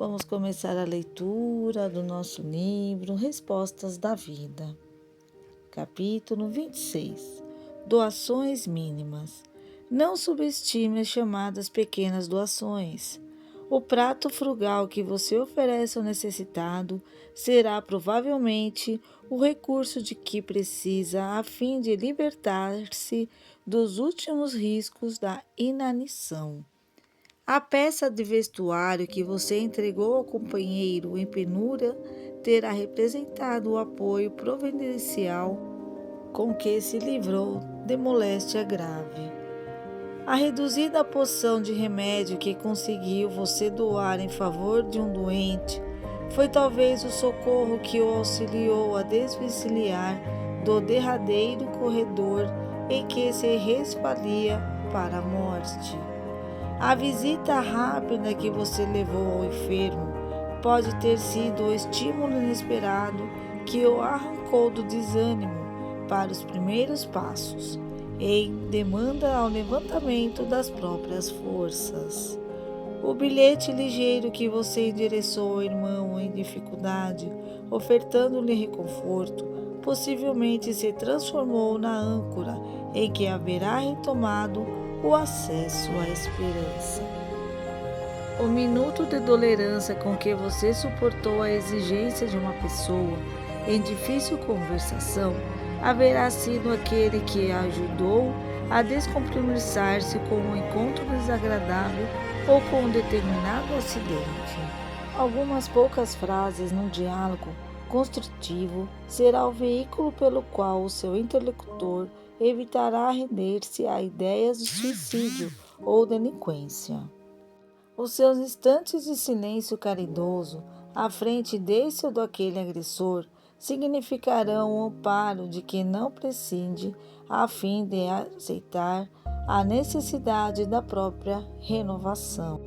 Vamos começar a leitura do nosso livro Respostas da Vida. Capítulo 26. Doações mínimas. Não subestime as chamadas pequenas doações. O prato frugal que você oferece ao necessitado será provavelmente o recurso de que precisa a fim de libertar-se dos últimos riscos da inanição. A peça de vestuário que você entregou ao companheiro em penúria terá representado o apoio providencial com que se livrou de moléstia grave. A reduzida poção de remédio que conseguiu você doar em favor de um doente foi talvez o socorro que o auxiliou a desvencilhar do derradeiro corredor em que se resvalia para a morte. A visita rápida que você levou ao enfermo pode ter sido o estímulo inesperado que o arrancou do desânimo para os primeiros passos, em demanda ao levantamento das próprias forças. O bilhete ligeiro que você endereçou ao irmão em dificuldade, ofertando-lhe reconforto, possivelmente se transformou na âncora em que haverá retomado o acesso à esperança. O minuto de tolerância com que você suportou a exigência de uma pessoa em difícil conversação haverá sido aquele que a ajudou a descompromissar-se com um encontro desagradável ou com um determinado acidente. Algumas poucas frases num diálogo construtivo será o veículo pelo qual o seu interlocutor evitará render-se a ideias de suicídio ou delinquência. Os seus instantes de silêncio caridoso à frente desse ou daquele agressor significarão o amparo de que não prescinde a fim de aceitar a necessidade da própria renovação.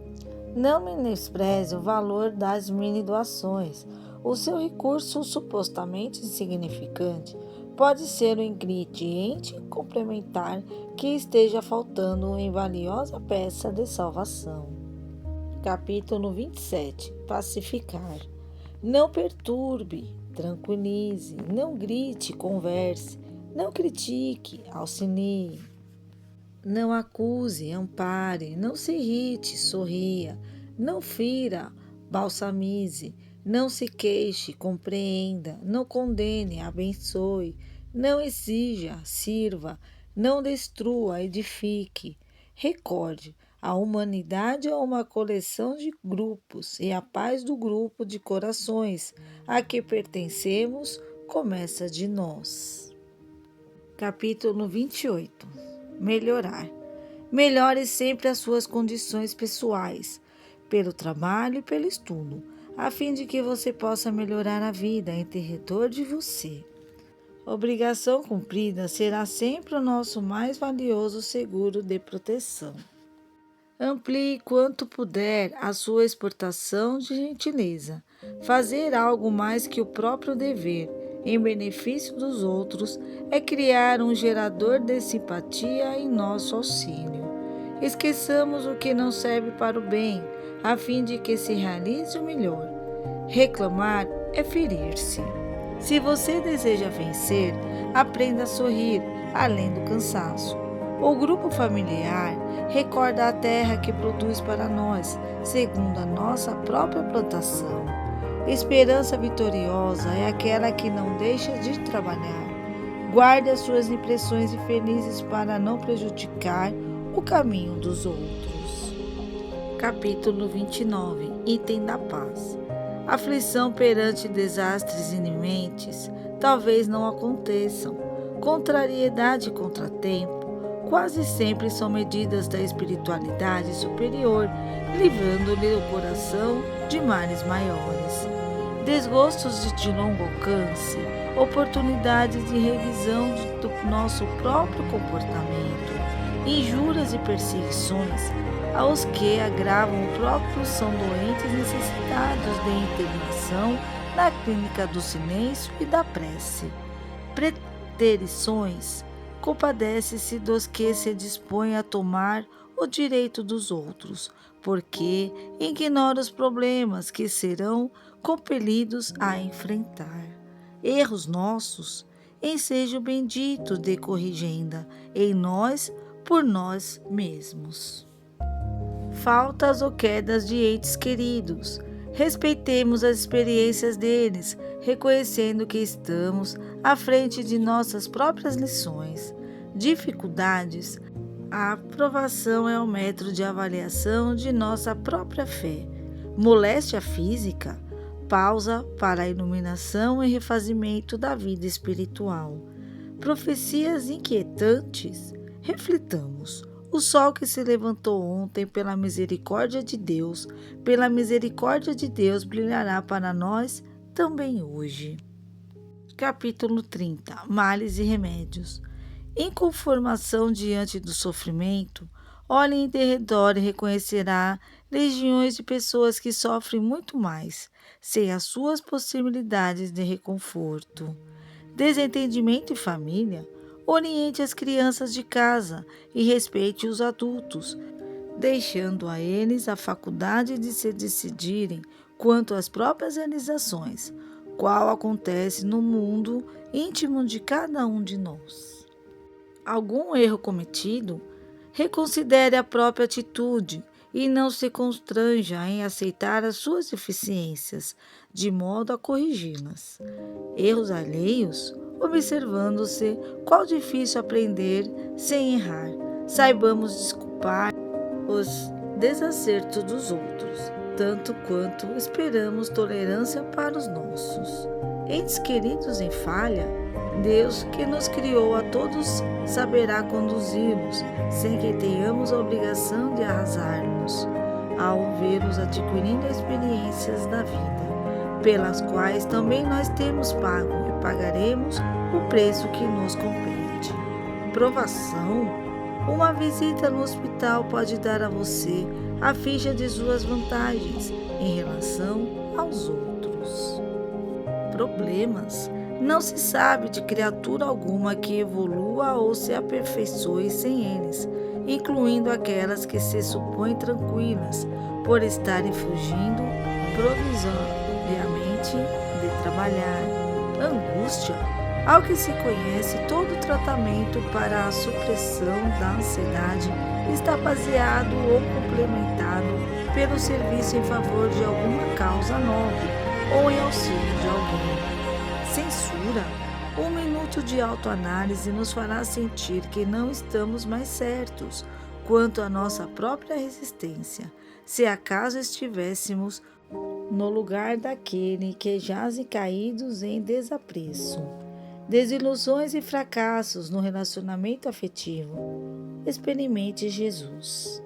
Não menospreze o valor das mini-doações. O seu recurso supostamente insignificante pode ser um ingrediente complementar que esteja faltando em valiosa peça de salvação. Capítulo 27. Pacificar. Não perturbe, tranquilize, não grite, converse, não critique, auxilie. Não acuse, ampare, não se irrite, sorria, não fira, balsamize, não se queixe, compreenda, não condene, abençoe, não exija, sirva, não destrua, edifique. Recorde, a humanidade é uma coleção de grupos e a paz do grupo de corações a que pertencemos começa de nós. Capítulo 28. Melhorar. Melhore sempre as suas condições pessoais, pelo trabalho e pelo estudo, a fim de que você possa melhorar a vida em derredor de você. Obrigação cumprida será sempre o nosso mais valioso seguro de proteção. Amplie quanto puder a sua exportação de gentileza. Fazer algo mais que o próprio dever, em benefício dos outros, é criar um gerador de simpatia em nosso auxílio. Esqueçamos o que não serve para o bem, a fim de que se realize o melhor. Reclamar é ferir-se. Se você deseja vencer, aprenda a sorrir, além do cansaço. O grupo familiar recorda a terra que produz para nós, segundo a nossa própria plantação. Esperança vitoriosa é aquela que não deixa de trabalhar. Guarde as suas impressões infelizes para não prejudicar o caminho dos outros. Capítulo 29. Item da paz. Aflição perante desastres inimentes talvez não aconteçam. Contrariedade e contratempo quase sempre são medidas da espiritualidade superior, livrando-lhe o coração de males maiores. Desgostos de longo alcance, oportunidades de revisão do nosso próprio comportamento, injúrias e perseguições aos que agravam o próprio são doentes necessitados de internação na clínica do silêncio e da prece. Preterições, compadece-se dos que se dispõem a tomar o direito dos outros, porque ignora os problemas que serão compelidos a enfrentar. Erros nossos, ensejo bendito de corrigenda em nós por nós mesmos. Faltas ou quedas de entes queridos. Respeitemos as experiências deles, reconhecendo que estamos à frente de nossas próprias lições. Dificuldades. A aprovação é o método de avaliação de nossa própria fé. Moléstia física. Pausa para a iluminação e refazimento da vida espiritual. Profecias inquietantes. Reflitamos. O sol que se levantou ontem pela misericórdia de Deus brilhará para nós também hoje. Capítulo 30. Males e remédios. Inconformação diante do sofrimento, olhe em derredor e reconhecerá legiões de pessoas que sofrem muito mais, sem as suas possibilidades de reconforto. Desentendimento em família, oriente as crianças de casa e respeite os adultos, deixando a eles a faculdade de se decidirem quanto às próprias realizações, qual acontece no mundo íntimo de cada um de nós. Algum erro cometido? Reconsidere a própria atitude e não se constranja em aceitar as suas deficiências, de modo a corrigi-las. Erros alheios? Observando-se, qual difícil aprender sem errar. Saibamos desculpar os desacertos dos outros, tanto quanto esperamos tolerância para os nossos. Entes queridos em falha, Deus, que nos criou a todos, saberá conduzi-los, sem que tenhamos a obrigação de arrasar-nos, ao vê-los adquirindo experiências da vida, pelas quais também nós temos pago e pagaremos o preço que nos compete. Provação? Uma visita no hospital pode dar a você a ficha de suas vantagens em relação aos outros. Problemas? Não se sabe de criatura alguma que evolua ou se aperfeiçoe sem eles, incluindo aquelas que se supõem tranquilas por estarem fugindo provisoriamente de trabalhar. Angústia. Ao que se conhece, todo tratamento para a supressão da ansiedade está baseado ou complementado pelo serviço em favor de alguma causa nobre ou em auxílio de alguém. Censura. Um minuto de autoanálise nos fará sentir que não estamos mais certos quanto à nossa própria resistência, se acaso estivéssemos no lugar daquele que jazem caídos em desapreço. Desilusões e fracassos no relacionamento afetivo. Experimente Jesus.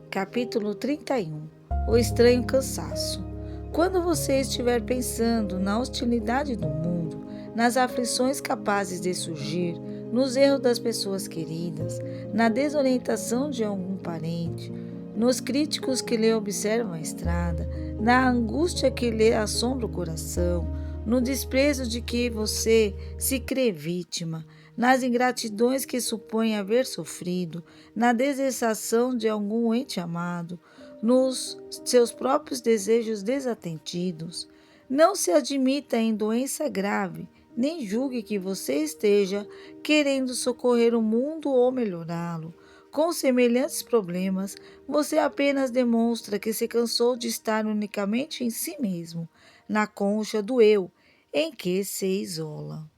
Capítulo 31. O estranho cansaço. Quando você estiver pensando na hostilidade do mundo, nas aflições capazes de surgir, nos erros das pessoas queridas, na desorientação de algum parente, nos críticos que lhe observam a estrada, na angústia que lhe assombra o coração, no desprezo de que você se crê vítima, nas ingratidões que supõe haver sofrido, na deserção de algum ente amado, nos seus próprios desejos desatendidos. Não se admita em doença grave, nem julgue que você esteja querendo socorrer o mundo ou melhorá-lo. Com semelhantes problemas, você apenas demonstra que se cansou de estar unicamente em si mesmo, na concha do eu, em que se isola.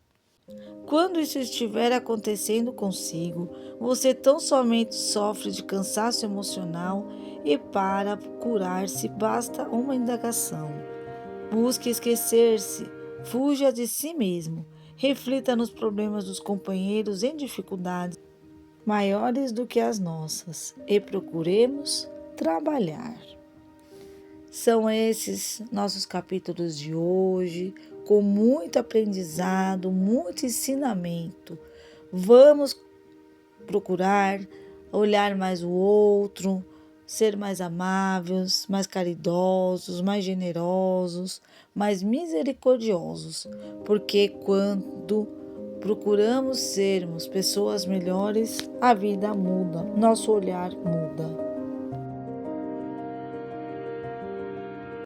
Quando isso estiver acontecendo consigo, você tão somente sofre de cansaço emocional e para curar-se basta uma indagação. Busque esquecer-se, fuja de si mesmo, reflita nos problemas dos companheiros em dificuldades maiores do que as nossas e procuremos trabalhar. São esses nossos capítulos de hoje, com muito aprendizado, muito ensinamento. Vamos procurar olhar mais o outro, ser mais amáveis, mais caridosos, mais generosos, mais misericordiosos, porque quando procuramos sermos pessoas melhores, a vida muda, nosso olhar muda.